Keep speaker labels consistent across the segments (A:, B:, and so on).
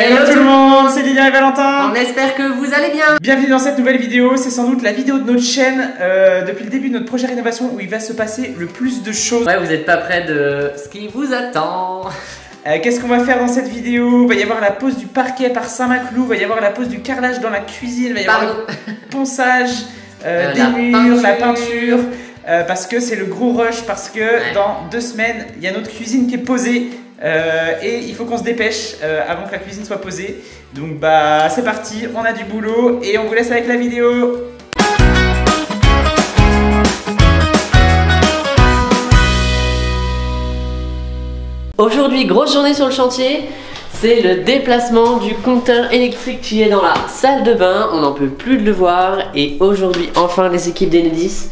A: Hello tout le monde, c'est Lilian et Valentin.
B: On espère que vous allez bien.
A: Bienvenue dans cette nouvelle vidéo, c'est sans doute la vidéo de notre chaîne depuis le début de notre projet rénovation où il va se passer le plus de choses.
B: Ouais, vous n'êtes pas près de ce qui vous attend.
A: Qu'est-ce qu'on va faire dans cette vidéo? Il va y avoir la pose du parquet par Saint-Maclou, il va y avoir la pose du carrelage dans la cuisine, il va y avoir le ponçage des murs, la peinture. Parce que c'est le gros rush, parce que dans 2 semaines, il y a notre cuisine qui est posée. Et il faut qu'on se dépêche avant que la cuisine soit posée. Donc bah c'est parti, on a du boulot et on vous laisse avec la vidéo.
B: Aujourd'hui, grosse journée sur le chantier. C'est le déplacement du compteur électrique qui est dans la salle de bain. On n'en peut plus de le voir. Et aujourd'hui, enfin, les équipes d'Enedis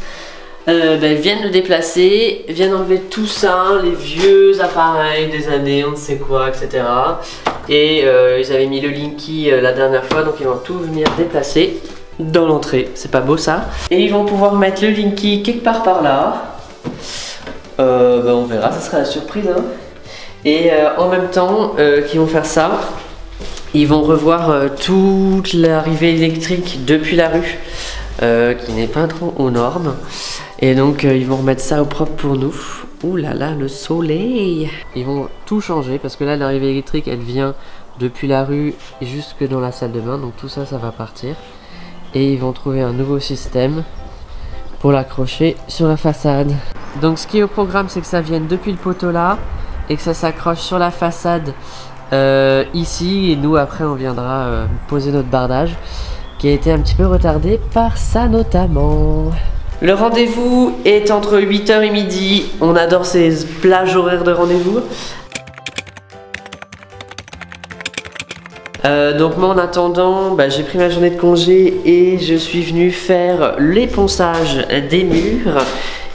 B: viennent le déplacer, viennent enlever tout ça, les vieux appareils des années, on ne sait quoi, etc. Et ils avaient mis le Linky la dernière fois, donc ils vont tout venir déplacer dans l'entrée. C'est pas beau ça? Et ils vont pouvoir mettre le Linky quelque part par là. On verra, ça sera la surprise. Hein. Et en même temps qu'ils vont faire ça, ils vont revoir toute l'arrivée électrique depuis la rue, qui n'est pas trop aux normes. Et donc ils vont remettre ça au propre pour nous. Ouh là là, le soleil! Ils vont tout changer parce que là l'arrivée électrique elle vient depuis la rue et jusque dans la salle de bain. Donc tout ça, ça va partir. Et ils vont trouver un nouveau système pour l'accrocher sur la façade. Donc ce qui est au programme, c'est que ça vienne depuis le poteau là et que ça s'accroche sur la façade ici. Et nous après on viendra poser notre bardage qui a été un petit peu retardé par ça notamment. Le rendez-vous est entre 8h et midi. On adore ces plages horaires de rendez-vous. Donc moi en attendant, j'ai pris ma journée de congé et je suis venu faire les ponçages des murs.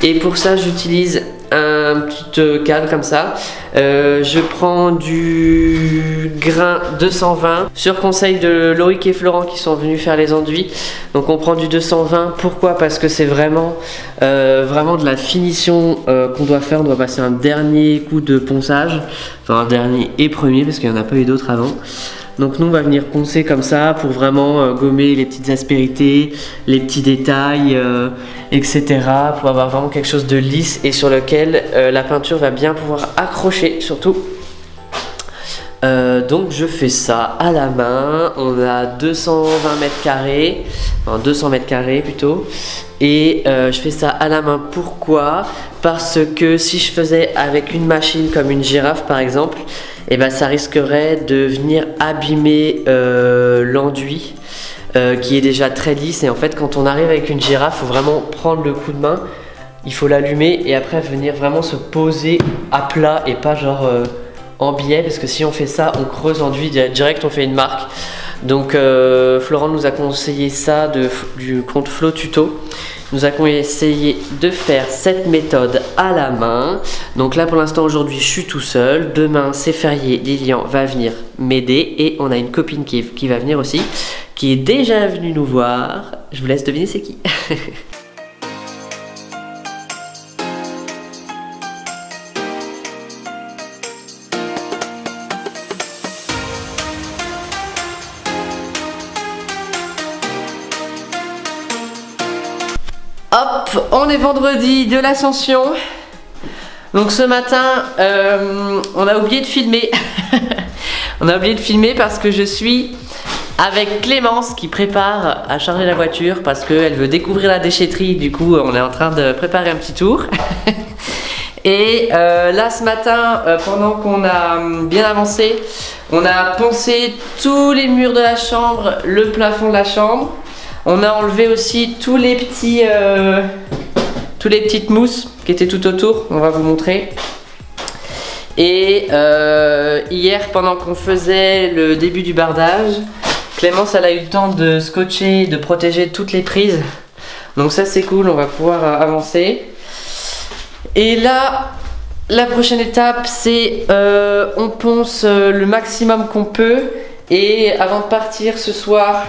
B: Et pour ça j'utilise un petit cadre comme ça. Je prends du grain 220 sur conseil de Loïc et Florent qui sont venus faire les enduits. Donc on prend du 220. Pourquoi? Parce que c'est vraiment de la finition qu'on doit faire. On doit passer un dernier coup de ponçage, enfin un dernier et premier parce qu'il n'y en a pas eu d'autres avant. Donc nous on va venir poncer comme ça pour vraiment gommer les petites aspérités, les petits détails, etc. Pour avoir vraiment quelque chose de lisse et sur lequel la peinture va bien pouvoir accrocher surtout. Donc je fais ça à la main. On a 220 mètres carrés, enfin 200 mètres carrés plutôt. Et je fais ça à la main. Pourquoi? Parce que si je faisais avec une machine comme une girafe par exemple, ça risquerait de venir abîmer l'enduit qui est déjà très lisse. Et en fait quand on arrive avec une girafe, il faut vraiment prendre le coup de main, il faut l'allumer et après venir vraiment se poser à plat et pas genre en biais, parce que si on fait ça on creuse l'enduit direct, on fait une marque. Donc Florent nous a conseillé ça du compte Flow Tuto. Nous a conseillé de faire cette méthode à la main. Donc là pour l'instant aujourd'hui je suis tout seul. Demain c'est férié, Lilian va venir m'aider. Et on a une copine qui va venir aussi, qui est déjà venue nous voir. Je vous laisse deviner c'est qui. Hop, on est vendredi de l'Ascension. Donc ce matin, on a oublié de filmer. On a oublié de filmer parce que je suis avec Clémence qui prépare à charger la voiture parce qu'elle veut découvrir la déchetterie. Du coup, on est en train de préparer un petit tour. Et là ce matin, pendant qu'on a bien avancé, on a poncé tous les murs de la chambre, le plafond de la chambre. On a enlevé aussi tous les petites mousses qui étaient tout autour, on va vous montrer. Et hier, pendant qu'on faisait le début du bardage, Clémence elle a eu le temps de scotcher, de protéger toutes les prises. Donc ça c'est cool, on va pouvoir avancer. Et là, la prochaine étape c'est on ponce le maximum qu'on peut. Et avant de partir ce soir,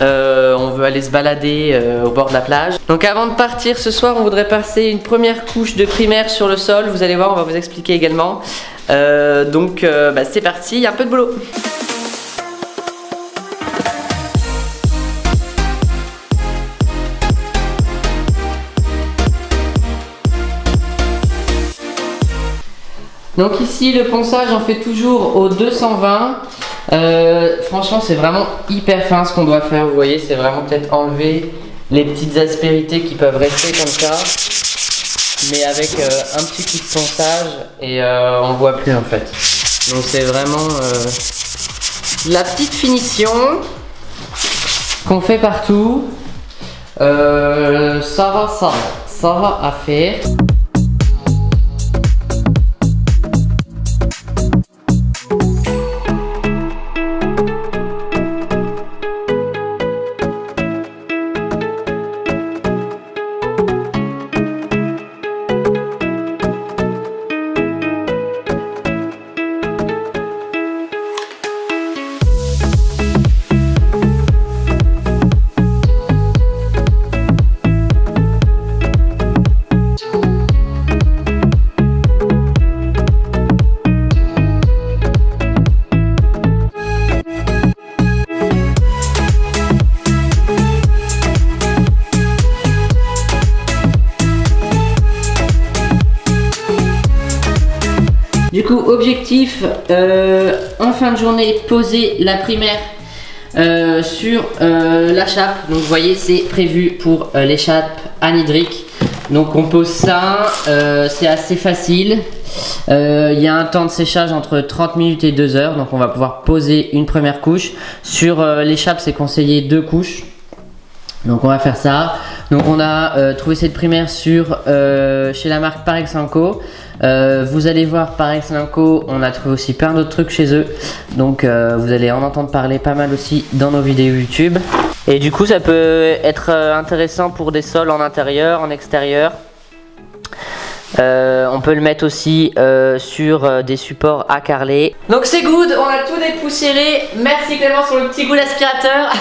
B: on veut aller se balader au bord de la plage. Donc avant de partir ce soir, on voudrait passer une première couche de primaire sur le sol. Vous allez voir, on va vous expliquer également. Donc c'est parti, il y a un peu de boulot. Donc ici le ponçage on fait toujours au 220. Franchement c'est vraiment hyper fin ce qu'on doit faire, vous voyez, c'est vraiment peut-être enlever les petites aspérités qui peuvent rester comme ça, mais avec un petit coup de ponçage et on voit plus en fait. Donc c'est vraiment la petite finition qu'on fait partout. Ça va à faire. Du coup, objectif, en fin de journée, poser la primaire sur la chape. Donc vous voyez, c'est prévu pour les chapes anhydriques. Donc on pose ça, c'est assez facile. Il y a un temps de séchage entre 30 minutes et 2 heures. Donc on va pouvoir poser une première couche. Sur les chapes, c'est conseillé 2 couches. Donc on va faire ça. Donc on a trouvé cette primaire sur chez la marque Parex & Co. Vous allez voir Parex & Co, on a trouvé aussi plein d'autres trucs chez eux. Donc vous allez en entendre parler pas mal aussi dans nos vidéos YouTube. Et du coup ça peut être intéressant pour des sols en intérieur, en extérieur. On peut le mettre aussi sur des supports à carreler. Donc c'est good, on a tout dépoussiéré. Merci Clément sur le petit goût d'aspirateur.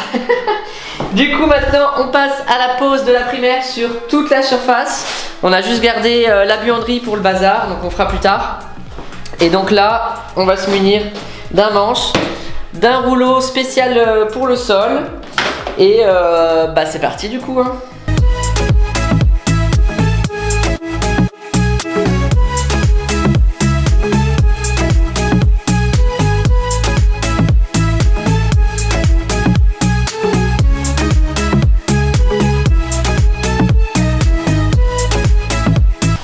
B: Du coup maintenant on passe à la pose de la primaire sur toute la surface. On a juste gardé la buanderie pour le bazar, donc on fera plus tard. Et donc là on va se munir d'un manche, d'un rouleau spécial pour le sol. Et c'est parti du coup hein.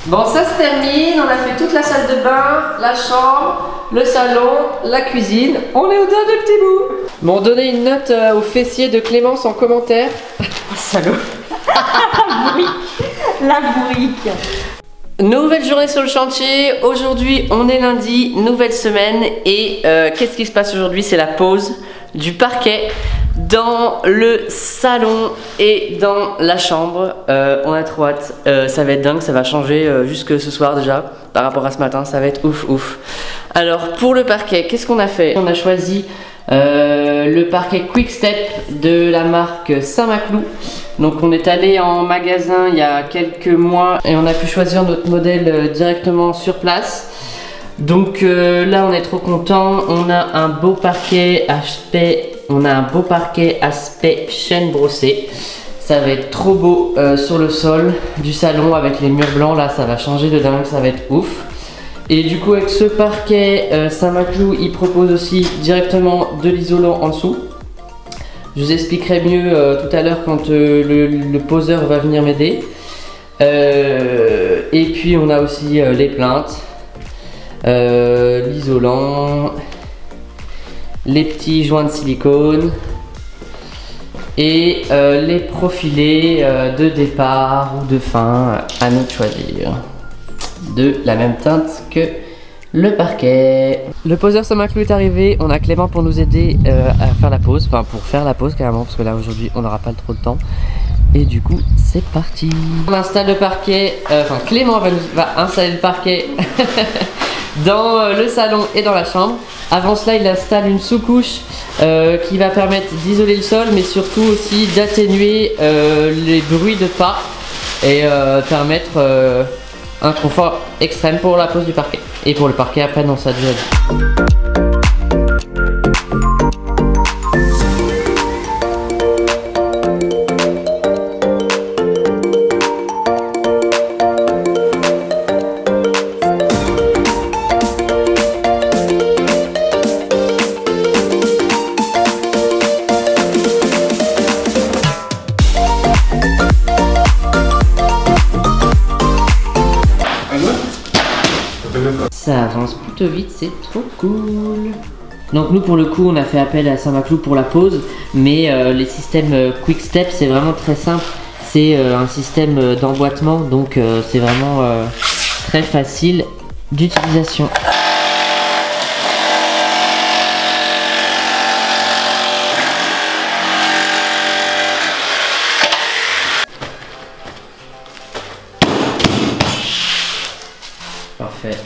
B: Bon, ça se termine, on a fait toute la salle de bain, la chambre, le salon, la cuisine. On est au dernier petit bout. Bon, donnez une note au fessier de Clémence en commentaire. Oh, salaud.
A: La bourrique.
B: Nouvelle journée sur le chantier. Aujourd'hui, on est lundi, nouvelle semaine. Et qu'est-ce qui se passe aujourd'hui? C'est la pose du parquet dans le salon et dans la chambre. On a trop hâte, ça va être dingue, ça va changer jusque ce soir déjà par rapport à ce matin, ça va être ouf. Alors pour le parquet, qu'est-ce qu'on a fait? On a choisi le parquet Quick Step de la marque Saint-Maclou. Donc on est allé en magasin il y a quelques mois et on a pu choisir notre modèle directement sur place. Donc là on est trop content, on a un beau parquet aspect chêne brossé. Ça va être trop beau sur le sol du salon avec les murs blancs. Là ça va changer de dingue, ça va être ouf. Et du coup avec ce parquet Saint-Maclou, il propose aussi directement de l'isolant en dessous. Je vous expliquerai mieux tout à l'heure quand le poseur va venir m'aider. Et puis on a aussi les plaintes, l'isolant, les petits joints de silicone et les profilés de départ ou de fin, à nous de choisir, de la même teinte que le parquet. Le poseur Saint-Maclou est arrivé, on a Clément pour nous aider à faire la pose, enfin pour faire la pose carrément, parce que là aujourd'hui on n'aura pas trop de temps. Et du coup c'est parti. On installe le parquet, Clément va installer le parquet dans le salon et dans la chambre. Avant cela il installe une sous-couche qui va permettre d'isoler le sol, mais surtout aussi d'atténuer les bruits de pas et permettre un confort extrême pour la pose du parquet. Et pour le parquet, après, non, ça a déjà vu. Ça avance plutôt vite, c'est trop cool. Donc nous pour le coup on a fait appel à Saint-Maclou pour la pause, mais les systèmes Quick Step c'est vraiment très simple. C'est un système d'emboîtement, donc c'est vraiment très facile d'utilisation. Parfait.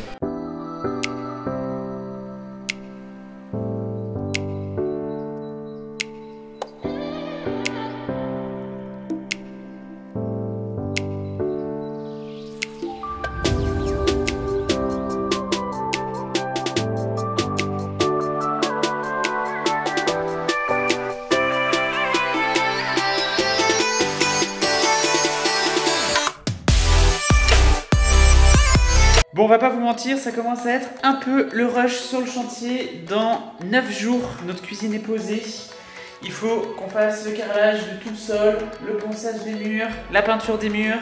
A: Bon, on va pas vous mentir, ça commence à être un peu le rush sur le chantier. Dans 9 jours, notre cuisine est posée. Il faut qu'on fasse le carrelage de tout le sol, le ponçage des murs, la peinture des murs.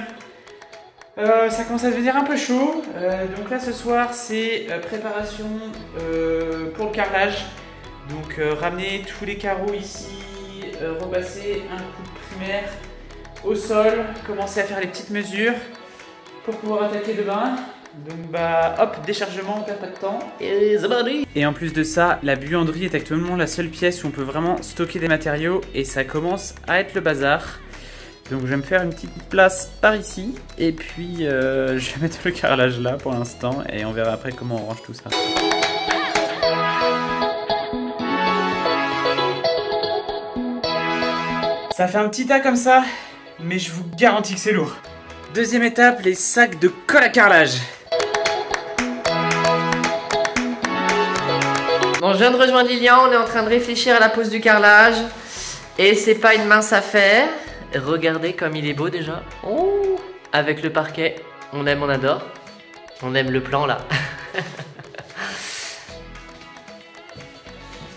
A: Ça commence à devenir un peu chaud. Donc là, ce soir, c'est préparation pour le carrelage. Donc ramener tous les carreaux ici, repasser un coup de primaire au sol, commencer à faire les petites mesures pour pouvoir attaquer demain. Donc bah hop, déchargement, on perd pas de temps. Et en plus de ça, la buanderie est actuellement la seule pièce où on peut vraiment stocker des matériaux et ça commence à être le bazar. Donc je vais me faire une petite place par ici et puis je vais mettre le carrelage là pour l'instant et on verra après comment on range tout ça. Ça fait un petit tas comme ça, mais je vous garantis que c'est lourd. Deuxième étape, les sacs de colle à carrelage.
B: Bon, je viens de rejoindre Lilian, on est en train de réfléchir à la pose du carrelage. Et c'est pas une mince affaire. Regardez comme il est beau déjà. Oh, avec le parquet, on aime, on adore. On aime le plan là.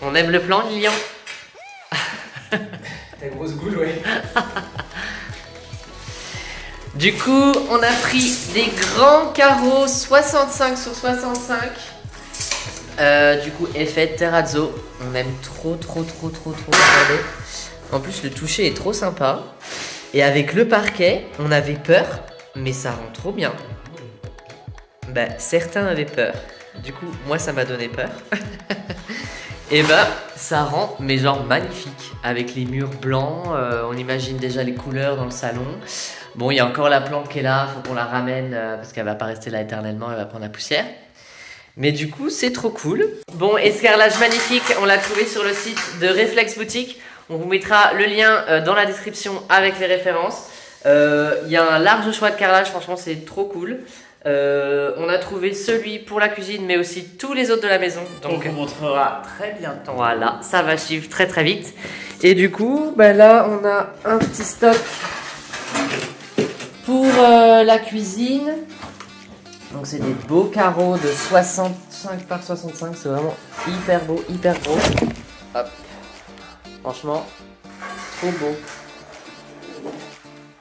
B: On aime le plan, Lilian.
A: T'as une grosse goule, ouais.
B: Du coup, on a pris des grands carreaux 65 sur 65. Du coup, effet terrazzo. On aime trop regarder. En plus, le toucher est trop sympa. Et avec le parquet, on avait peur, mais ça rend trop bien. Bah, certains avaient peur. Du coup, moi, ça m'a donné peur. Et bah, ça rend, mais genre magnifique. Avec les murs blancs, on imagine déjà les couleurs dans le salon. Bon, il y a encore la plante qui est là, faut qu'on la ramène parce qu'elle va pas rester là éternellement, elle va prendre la poussière. Mais du coup, c'est trop cool. Bon, et ce carrelage magnifique, on l'a trouvé sur le site de Reflex Boutique. On vous mettra le lien dans la description avec les références. Il y a un large choix de carrelage, franchement, c'est trop cool. On a trouvé celui pour la cuisine, mais aussi tous les autres de la maison.
A: Donc, on vous montrera très bientôt.
B: Voilà, ça va suivre très vite. Et du coup, bah là, on a un petit stock pour la cuisine. Donc c'est des beaux carreaux de 65 par 65, c'est vraiment hyper beau, hyper gros. Hop. Franchement, trop beau.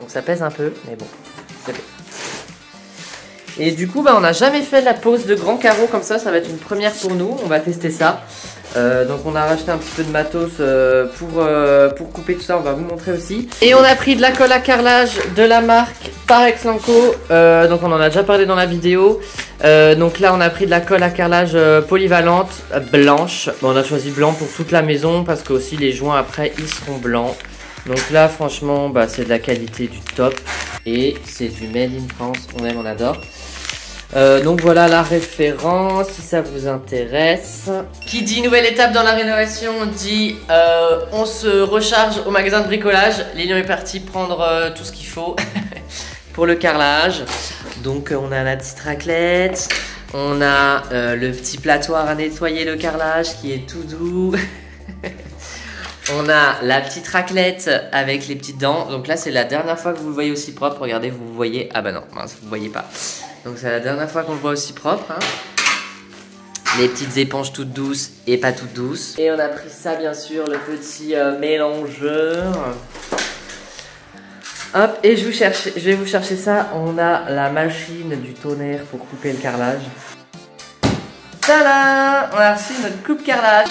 B: Donc ça pèse un peu, mais bon, c'est beau. Et du coup, bah, on n'a jamais fait la pose de grands carreaux comme ça va être une première pour nous, on va tester ça. Donc on a racheté un petit peu de matos pour couper tout ça, on va vous montrer aussi. Et on a pris de la colle à carrelage de la marque Parex Lanco, donc on en a déjà parlé dans la vidéo. Donc là on a pris de la colle à carrelage polyvalente blanche. Bon, on a choisi blanc pour toute la maison parce que aussi les joints après ils seront blancs. Donc là franchement bah, c'est de la qualité du top et c'est du made in France, on aime, on adore. Donc voilà la référence si ça vous intéresse. Qui dit nouvelle étape dans la rénovation dit on se recharge au magasin de bricolage. Lilian est parti prendre tout ce qu'il faut pour le carrelage. Donc on a la petite raclette, On a le petit platoir à nettoyer le carrelage qui est tout doux. On a la petite raclette avec les petites dents. Donc là, c'est la dernière fois que vous le voyez aussi propre. Regardez, vous voyez. Ah bah non, mince, vous ne voyez pas. Donc c'est la dernière fois qu'on le voit aussi propre. Hein. Les petites éponges toutes douces et pas toutes douces. Et on a pris ça, bien sûr, le petit mélangeur. Hop, et je vais vous chercher ça. On a la machine du tonnerre pour couper le carrelage. Tada! On a reçu notre coupe carrelage.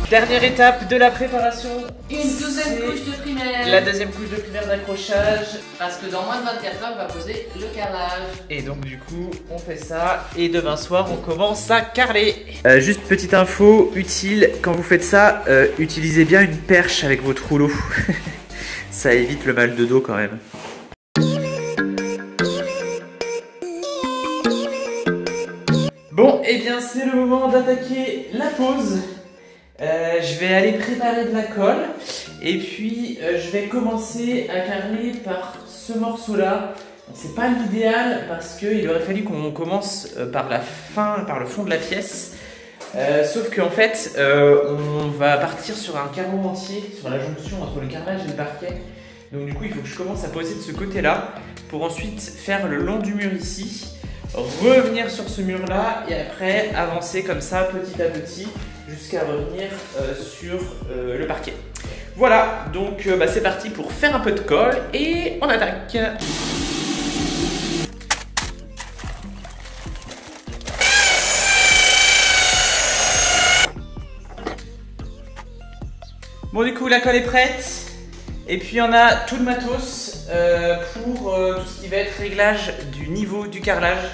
A: Dernière étape de la préparation.
B: Une deuxième couche de primaire.
A: La deuxième couche de primaire d'accrochage.
B: Parce que dans moins de 24 heures, on va poser le carrelage.
A: Et donc du coup, on fait ça. Et demain soir, on commence à carreler. Juste petite info utile. Quand vous faites ça, utilisez bien une perche avec votre rouleau. Ça évite le mal de dos quand même. Bon, et bien c'est le moment d'attaquer la pose. Je vais aller préparer de la colle et puis je vais commencer à carreler par ce morceau là. C'est pas l'idéal parce qu'il aurait fallu qu'on commence par la fin, par le fond de la pièce. Sauf qu'en fait on va partir sur un carreau entier, sur la jonction entre le carrelage et le parquet. Donc du coup il faut que je commence à poser de ce côté là pour ensuite faire le long du mur ici, revenir sur ce mur là et après avancer comme ça petit à petit jusqu'à revenir sur le parquet. Voilà, donc c'est parti pour faire un peu de colle et on attaque. Bon du coup la colle est prête et puis on a tout le matos pour tout ce qui va être réglage du niveau du carrelage.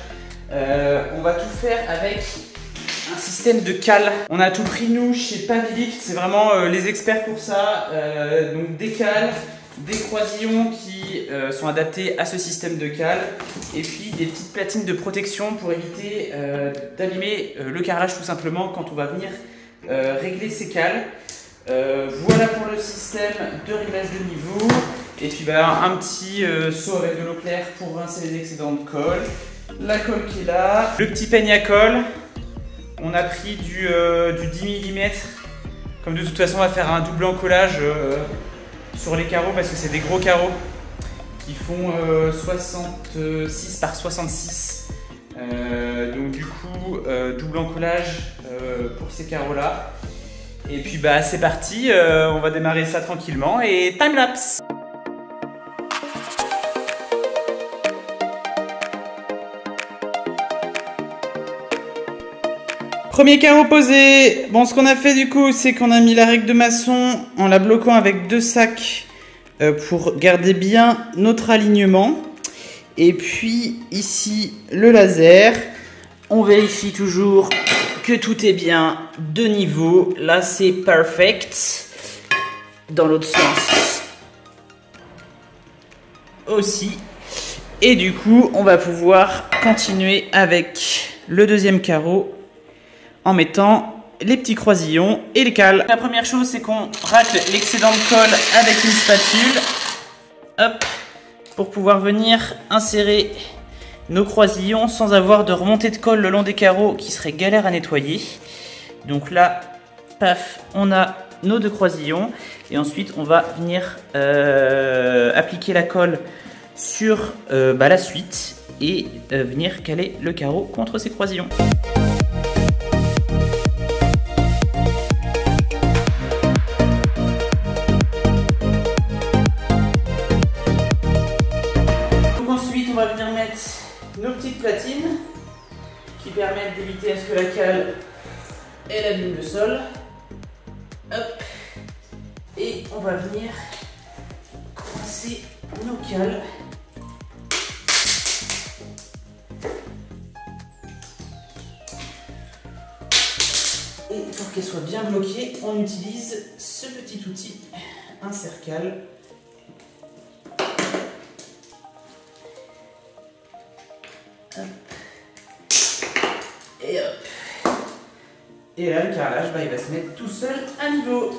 A: On va tout faire avec un système de cale. On a tout pris nous chez Pavilift, c'est vraiment les experts pour ça. Donc des cales, des croisillons qui sont adaptés à ce système de cale et puis des petites platines de protection pour éviter d'abîmer le carrelage tout simplement quand on va venir régler ces cales. Voilà pour le système de réglage de niveau. Et puis un petit seau avec de l'eau claire pour rincer les excédents de colle. La colle qui est là. Le petit peigne à colle. On a pris du 10 mm. Comme de toute façon on va faire un double encollage sur les carreaux parce que c'est des gros carreaux qui font 66 par 66. Donc du coup double encollage pour ces carreaux là. Et puis c'est parti, on va démarrer ça tranquillement et time-lapse. Premier carreau posé. Bon, ce qu'on a fait du coup, c'est qu'on a mis la règle de maçon en la bloquant avec 2 sacs pour garder bien notre alignement. Et puis ici, le laser. On vérifie toujours que tout est bien de niveau. Là, c'est perfect. Dans l'autre sens aussi. Et du coup, on va pouvoir continuer avec le deuxième carreau en mettant les petits croisillons et les cales. La première chose, c'est qu'on racle l'excédent de colle avec une spatule. Hop, pour pouvoir venir insérer nos croisillons sans avoir de remontée de colle le long des carreaux qui serait galère à nettoyer. Donc là, paf, on a nos 2 croisillons et ensuite on va venir appliquer la colle sur la suite et venir caler le carreau contre ces croisillons. Donc ensuite on va venir mettre nos petites platines qui permettent d'éviter à ce que la cale elle abîme le sol. Hop. Et on va venir coincer nos cales. Et pour qu'elles soient bien bloquées, on utilise ce petit outil, un serre-cale. Et hop. Et là, le carrelage, bah, il va se mettre tout seul à niveau.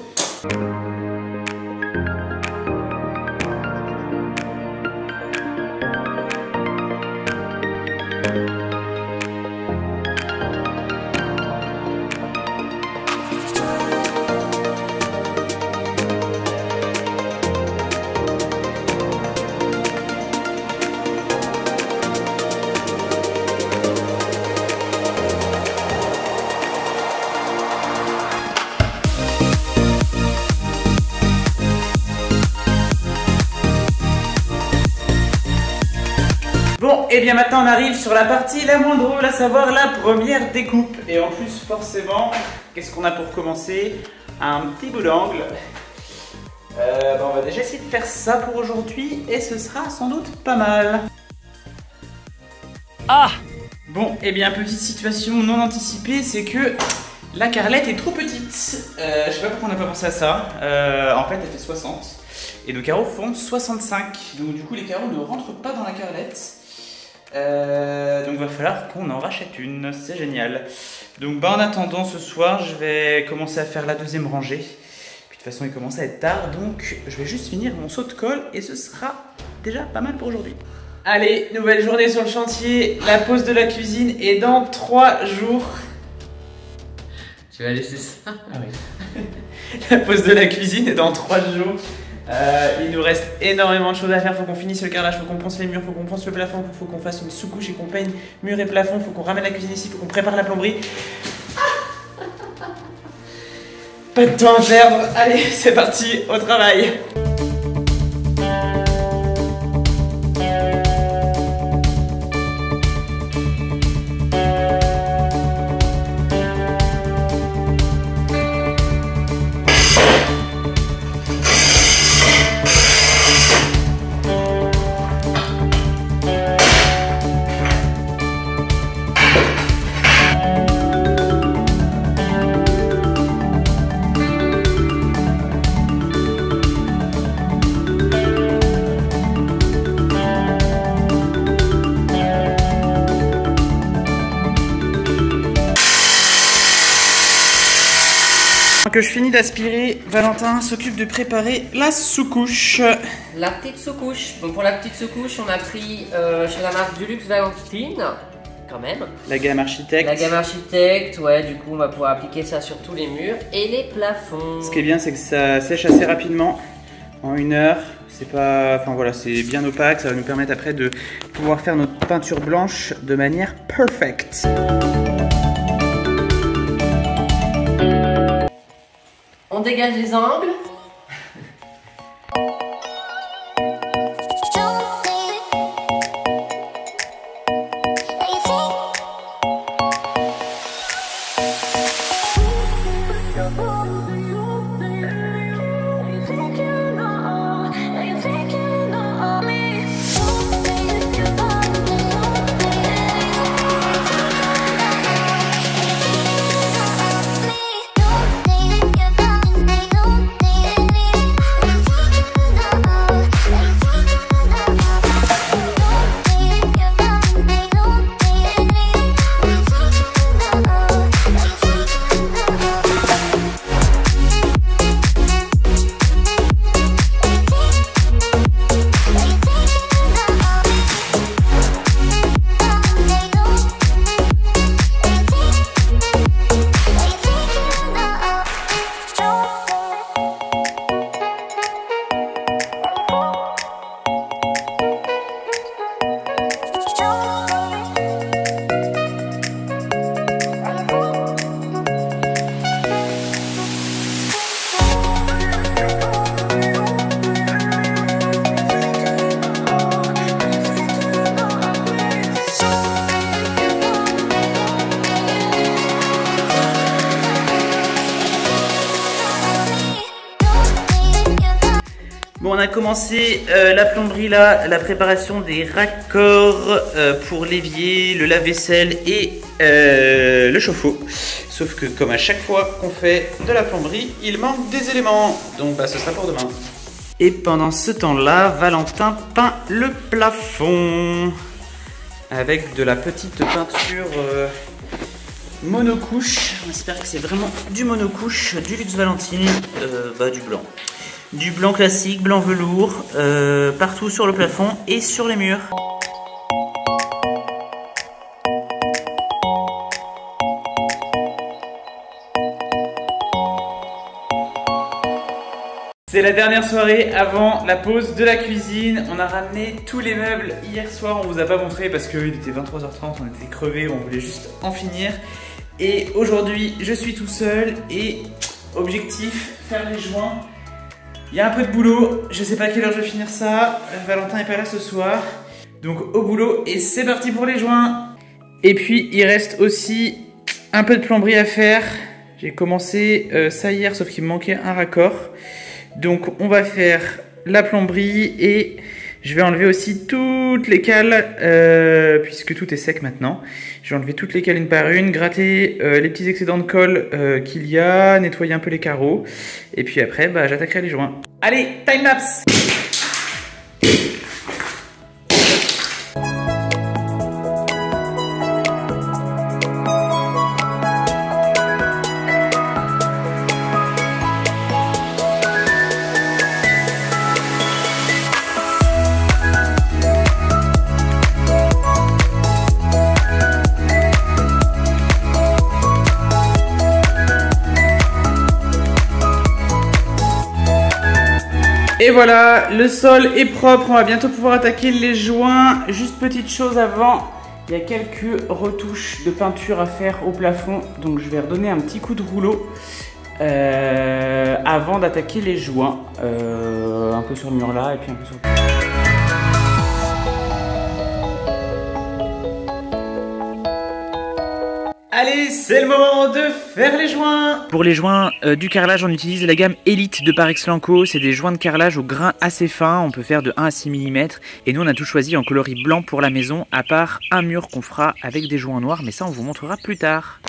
A: Bon, et bien maintenant on arrive sur la partie la moins drôle, à savoir la première découpe. Et en plus, forcément, qu'est-ce qu'on a pour commencer? Un petit bout d'angle. On va déjà essayer de faire ça pour aujourd'hui et ce sera sans doute pas mal. Ah! Bon, et bien petite situation non anticipée, c'est que la carrelette est trop petite. Je sais pas pourquoi on n'a pas pensé à ça. En fait, elle fait 60 et nos carreaux font 65. Donc du coup, les carreaux ne rentrent pas dans la carrelette. Donc va falloir qu'on en rachète une, c'est génial. Donc bah en attendant ce soir je vais commencer à faire la deuxième rangée. Puis de toute façon il commence à être tard, donc je vais juste finir mon saut de colle et ce sera déjà pas mal pour aujourd'hui. Allez, nouvelle journée sur le chantier, la pause de la cuisine est dans 3 jours.
B: Tu vas laisser ça?
A: Ah oui. La pause de la cuisine est dans 3 jours. Il nous reste énormément de choses à faire, faut qu'on finisse le carrelage, faut qu'on ponce les murs, faut qu'on ponce le plafond, faut qu'on fasse une sous-couche et qu'on peigne mur et plafond, faut qu'on ramène la cuisine ici, faut qu'on prépare la plomberie. Pas de temps à perdre, allez c'est parti, au travail. Que je finis d'aspirer, Valentin s'occupe de préparer la sous-couche.
B: La petite sous-couche. Bon, pour la petite sous-couche, on a pris chez la marque Dulux Valentine, quand même.
A: La gamme architecte.
B: La gamme architecte, ouais, du coup on va pouvoir appliquer ça sur tous les murs et les plafonds.
A: Ce qui est bien, c'est que ça sèche assez rapidement, en 1 heure. C'est pas, enfin voilà, c'est bien opaque, ça va nous permettre après de pouvoir faire notre peinture blanche de manière perfecte.
B: On dégage les angles.
A: Bon, on a commencé la plomberie là, la préparation des raccords pour l'évier, le lave-vaisselle et le chauffe-eau. Sauf que comme à chaque fois qu'on fait de la plomberie, il manque des éléments. Donc bah, ce sera pour demain. Et pendant ce temps-là, Valentin peint le plafond avec de la petite peinture monocouche. On espère que c'est vraiment du monocouche, du Luxe Valentine, du blanc. Du blanc classique, blanc velours, partout sur le plafond et sur les murs. C'est la dernière soirée avant la pause de la cuisine. On a ramené tous les meubles hier soir. On vous a pas montré parce qu'il était 23h30, on était crevés, on voulait juste en finir. Et aujourd'hui, je suis tout seul et objectif, faire les joints. Il y a un peu de boulot, je sais pas à quelle heure je vais finir ça. Valentin est pas là ce soir. Donc au boulot et c'est parti pour les joints. Et puis il reste aussi un peu de plomberie à faire. J'ai commencé ça hier sauf qu'il me manquait un raccord. Donc on va faire la plomberie et je vais enlever aussi toutes les cales puisque tout est sec maintenant. Je vais enlever toutes les cales une par une, gratter les petits excédents de colle qu'il y a, nettoyer un peu les carreaux et puis après j'attaquerai les joints. Allez, time lapse! Et voilà, le sol est propre, on va bientôt pouvoir attaquer les joints. Juste petite chose avant, il y a quelques retouches de peinture à faire au plafond. Donc je vais redonner un petit coup de rouleau avant d'attaquer les joints. Un peu sur le mur là et puis un peu sur le... Allez, c'est le moment de faire les joints. Pour les joints du carrelage, on utilise la gamme Elite de Parex Lanco. C'est des joints de carrelage au grain assez fin. On peut faire de 1 à 6 mm. Et nous, on a tout choisi en coloris blanc pour la maison, à part un mur qu'on fera avec des joints noirs. Mais ça, on vous montrera plus tard.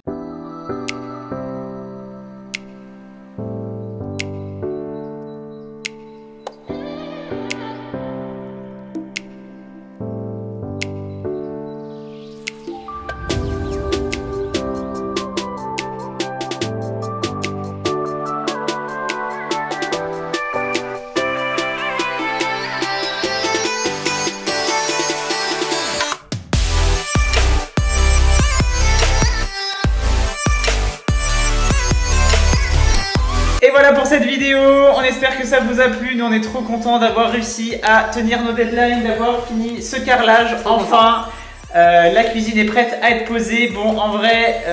A: Et voilà pour cette vidéo, on espère que ça vous a plu, nous on est trop contents d'avoir réussi à tenir nos deadlines, d'avoir fini ce carrelage, enfin la cuisine est prête à être posée. Bon en vrai,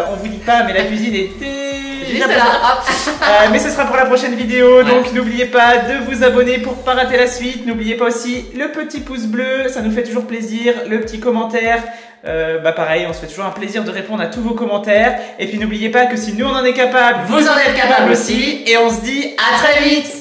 A: on vous dit pas mais la cuisine est déjà mais ce sera pour la prochaine vidéo, donc n'oubliez pas de vous abonner pour pas rater la suite. N'oubliez pas aussi le petit pouce bleu, ça nous fait toujours plaisir, le petit commentaire. Pareil, on se fait toujours un plaisir de répondre à tous vos commentaires. Et puis n'oubliez pas que si nous on en est capable, vous en êtes capable aussi. Et on se dit à très vite.